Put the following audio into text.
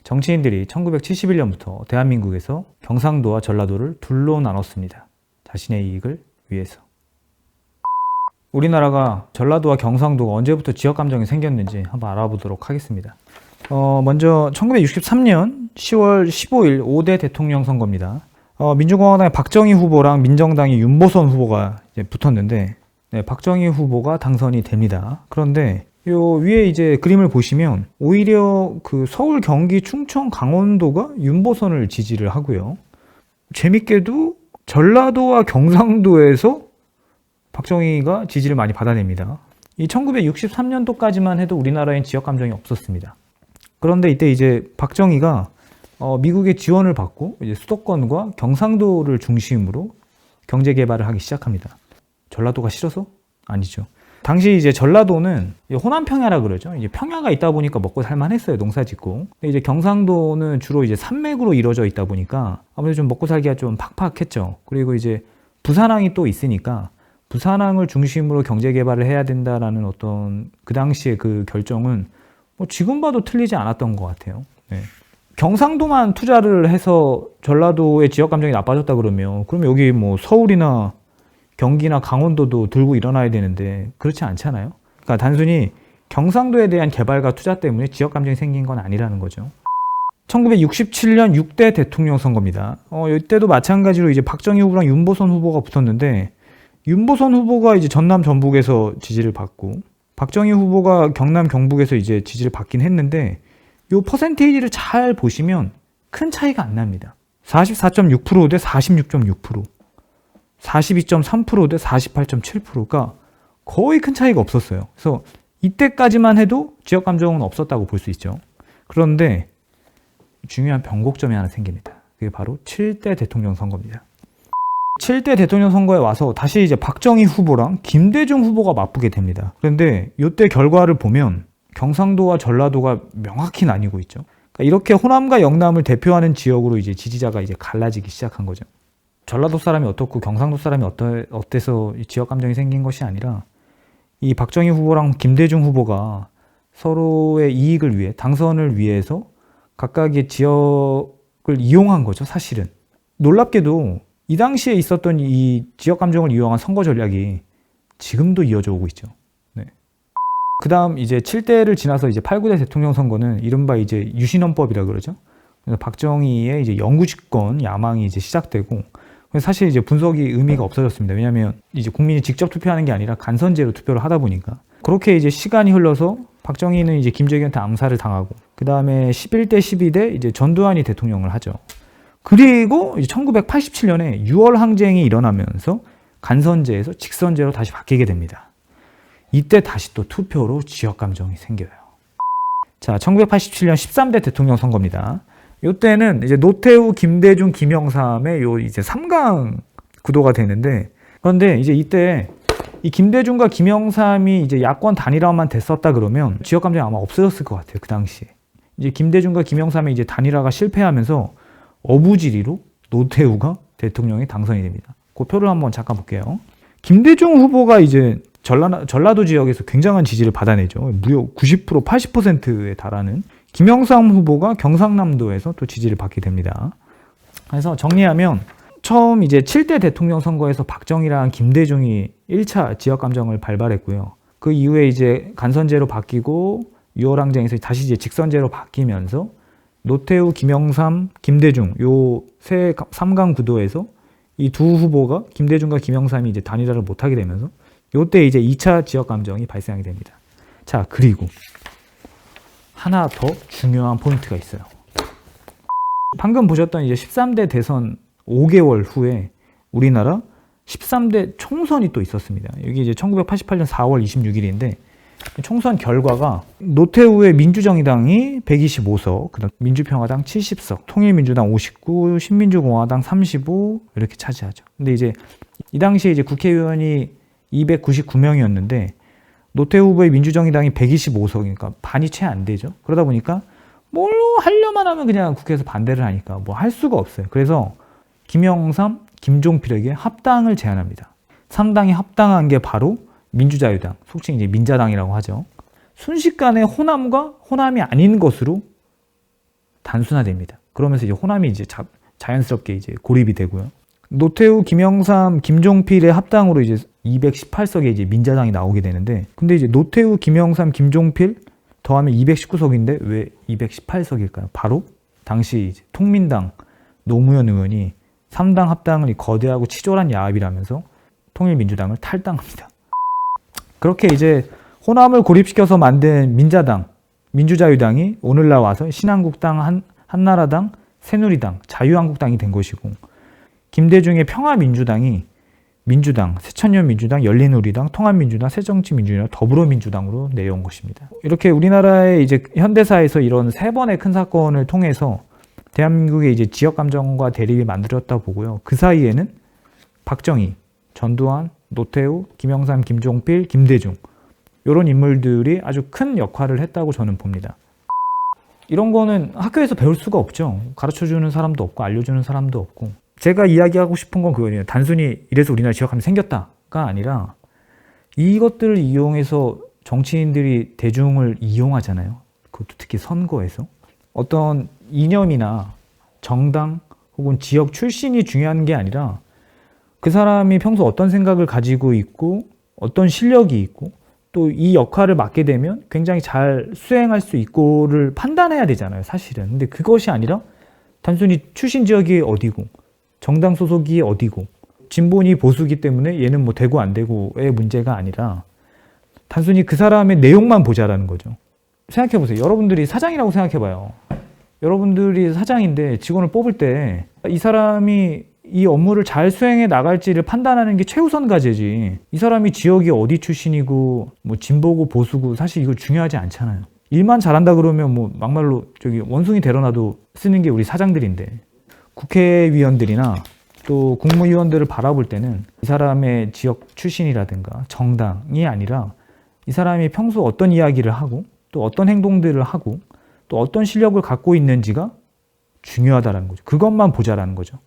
정치인들이 1971년부터 대한민국에서 경상도와 전라도를 둘로 나눴습니다. 자신의 이익을 위해서. 우리나라가 전라도와 경상도가 언제부터 지역감정이 생겼는지 한번 알아보도록 하겠습니다. 먼저 1963년 10월 15일 5대 대통령 선거입니다. 민주공화당의 박정희 후보랑 민정당의 윤보선 후보가 이제 붙었는데, 네, 박정희 후보가 당선이 됩니다. 그런데 요 위에 이제 그림을 보시면 오히려 그 서울, 경기, 충청, 강원도가 윤보선을 지지를 하고요. 재밌게도 전라도와 경상도에서 박정희가 지지를 많이 받아냅니다. 이 1963년도까지만 해도 우리나라엔 지역 감정이 없었습니다. 그런데 이때 이제 박정희가 미국의 지원을 받고 이제 수도권과 경상도를 중심으로 경제 개발을 하기 시작합니다. 전라도가 싫어서? 아니죠. 당시 이제 전라도는 호남 평야라 그러죠. 이제 평야가 있다 보니까 먹고 살만했어요. 농사 짓고. 근데 이제 경상도는 주로 이제 산맥으로 이루어져 있다 보니까 아무래도 좀 먹고 살기가 좀 팍팍했죠. 그리고 이제 부산항이 또 있으니까 부산항을 중심으로 경제 개발을 해야 된다라는 어떤 그 당시의 그 결정은 뭐 지금 봐도 틀리지 않았던 것 같아요. 네. 경상도만 투자를 해서 전라도의 지역 감정이 나빠졌다 그러면 여기 뭐 서울이나 경기나 강원도도 들고 일어나야 되는데 그렇지 않잖아요. 그러니까 단순히 경상도에 대한 개발과 투자 때문에 지역 감정이 생긴 건 아니라는 거죠. 1967년 6대 대통령 선거입니다. 이때도 마찬가지로 이제 박정희 후보랑 윤보선 후보가 붙었는데, 윤보선 후보가 이제 전남 전북에서 지지를 받고 박정희 후보가 경남 경북에서 이제 지지를 받긴 했는데, 요 퍼센테이지를 잘 보시면 큰 차이가 안 납니다. 44.6% 대 46.6%, 42.3% 대 48.7%가 거의 큰 차이가 없었어요. 그래서 이때까지만 해도 지역 감정은 없었다고 볼 수 있죠. 그런데 중요한 변곡점이 하나 생깁니다. 그게 바로 7대 대통령 선거입니다. 7대 대통령 선거에 와서 다시 이제 박정희 후보랑 김대중 후보가 맞붙게 됩니다. 그런데 이때 결과를 보면 경상도와 전라도가 명확히 나뉘고 있죠. 그러니까 이렇게 호남과 영남을 대표하는 지역으로 이제 지지자가 이제 갈라지기 시작한 거죠. 전라도 사람이 어떻고 경상도 사람이 어때서 지역 감정이 생긴 것이 아니라 이 박정희 후보랑 김대중 후보가 서로의 이익을 위해, 당선을 위해서 각각의 지역을 이용한 거죠, 사실은. 놀랍게도 이 당시에 있었던 이 지역 감정을 이용한 선거 전략이 지금도 이어져 오고 있죠. 네. 그 다음 이제 7대를 지나서 이제 8, 9대 대통령 선거는 이른바 이제 유신헌법이라 그러죠. 그래서 박정희의 이제 영구집권 야망이 이제 시작되고, 사실 이제 분석이 의미가 없어졌습니다. 왜냐하면 이제 국민이 직접 투표하는 게 아니라 간선제로 투표를 하다 보니까. 그렇게 이제 시간이 흘러서 박정희는 이제 김정일한테 암살을 당하고, 그 다음에 11대 12대 이제 전두환이 대통령을 하죠. 그리고 이제 1987년에 6월 항쟁이 일어나면서 간선제에서 직선제로 다시 바뀌게 됩니다. 이때 다시 또 투표로 지역 감정이 생겨요. 자, 1987년 13대 대통령 선거입니다. 이때는 이제 노태우, 김대중, 김영삼의 요 이제 3강 구도가 되는데, 그런데 이제 이때 이 김대중과 김영삼이 이제 야권 단일화만 됐었다 그러면 지역 감정이 아마 없어졌을 것 같아요. 그 당시에. 이제 김대중과 김영삼의 이제 단일화가 실패하면서 어부지리로 노태우가 대통령이 당선이 됩니다. 그 표를 한번 잠깐 볼게요. 김대중 후보가 이제 전라도 지역에서 굉장한 지지를 받아내죠. 무려 90%, 80%에 달하는. 김영삼 후보가 경상남도에서 또 지지를 받게 됩니다. 그래서 정리하면 처음 이제 7대 대통령 선거에서 박정희랑 김대중이 1차 지역 감정을 발발했고요. 그 이후에 이제 간선제로 바뀌고 6월 항쟁에서 다시 이제 직선제로 바뀌면서 노태우, 김영삼, 김대중 요 세 3강 구도에서 이 두 후보가 김대중과 김영삼이 이제 단일화를 못하게 되면서 요때 이제 2차 지역 감정이 발생하게 됩니다. 자, 그리고 하나 더 중요한 포인트가 있어요. 방금 보셨던 이제 13대 대선 5개월 후에 우리나라 13대 총선이 또 있었습니다. 여기 이제 1988년 4월 26일인데 총선 결과가 노태우의 민주정의당이 125석, 그다음 민주평화당 70석, 통일민주당 59, 신민주공화당 35 이렇게 차지하죠. 근데 이제 이 당시에 이제 국회의원이 299명이었는데 노태우 후보의 민주정의당이 125석이니까 반이 채 안 되죠. 그러다 보니까 뭘 하려만 하면 그냥 국회에서 반대를 하니까 뭐 할 수가 없어요. 그래서 김영삼, 김종필에게 합당을 제안합니다. 3당이 합당한 게 바로 민주자유당, 속칭 이제 민자당이라고 하죠. 순식간에 호남과 호남이 아닌 것으로 단순화됩니다. 그러면서 이제 호남이 이제 자연스럽게 이제 고립이 되고요. 노태우, 김영삼, 김종필의 합당으로 이제 218석의 이제 민자당이 나오게 되는데, 근데 이제 노태우, 김영삼, 김종필 더하면 219석인데 왜 218석일까요? 바로 당시 이제 통민당 노무현 의원이 3당 합당을 거대하고 치졸한 야합이라면서 통일민주당을 탈당합니다. 그렇게 이제 호남을 고립시켜서 만든 민자당, 민주자유당이 오늘날 와서 신한국당, 한나라당, 새누리당, 자유한국당이 된 것이고, 김대중의 평화민주당이 민주당, 새천년민주당, 열린우리당, 통합민주당, 새정치민주당, 더불어민주당으로 내려온 것입니다. 이렇게 우리나라의 이제 현대사에서 이런 세 번의 큰 사건을 통해서 대한민국의 이제 지역 감정과 대립이 만들어졌다 보고요. 그 사이에는 박정희, 전두환, 노태우, 김영삼, 김종필, 김대중 이런 인물들이 아주 큰 역할을 했다고 저는 봅니다. 이런 거는 학교에서 배울 수가 없죠. 가르쳐주는 사람도 없고 알려주는 사람도 없고. 제가 이야기하고 싶은 건 그거예요. 단순히 이래서 우리나라 지역감정이 생겼다가 아니라 이것들을 이용해서 정치인들이 대중을 이용하잖아요. 그것도 특히 선거에서. 어떤 이념이나 정당 혹은 지역 출신이 중요한 게 아니라 그 사람이 평소 어떤 생각을 가지고 있고 어떤 실력이 있고 또 이 역할을 맡게 되면 굉장히 잘 수행할 수 있고를 판단해야 되잖아요, 사실은. 근데 그것이 아니라 단순히 출신 지역이 어디고 정당 소속이 어디고 진보니 보수기 때문에 얘는 뭐 되고 안 되고의 문제가 아니라 단순히 그 사람의 내용만 보자라는 거죠. 생각해 보세요. 여러분들이 사장이라고 생각해 봐요. 여러분들이 사장인데 직원을 뽑을 때 이 사람이 이 업무를 잘 수행해 나갈지를 판단하는 게 최우선 과제지. 이 사람이 지역이 어디 출신이고 뭐 진보고 보수고 사실 이거 중요하지 않잖아요. 일만 잘한다 그러면 뭐 막말로 저기 원숭이 데려놔도 쓰는 게 우리 사장들인데, 국회의원들이나 또 국무위원들을 바라볼 때는 이 사람의 지역 출신이라든가 정당이 아니라 이 사람이 평소 어떤 이야기를 하고 또 어떤 행동들을 하고 또 어떤 실력을 갖고 있는지가 중요하다는 거죠. 그것만 보자라는 거죠.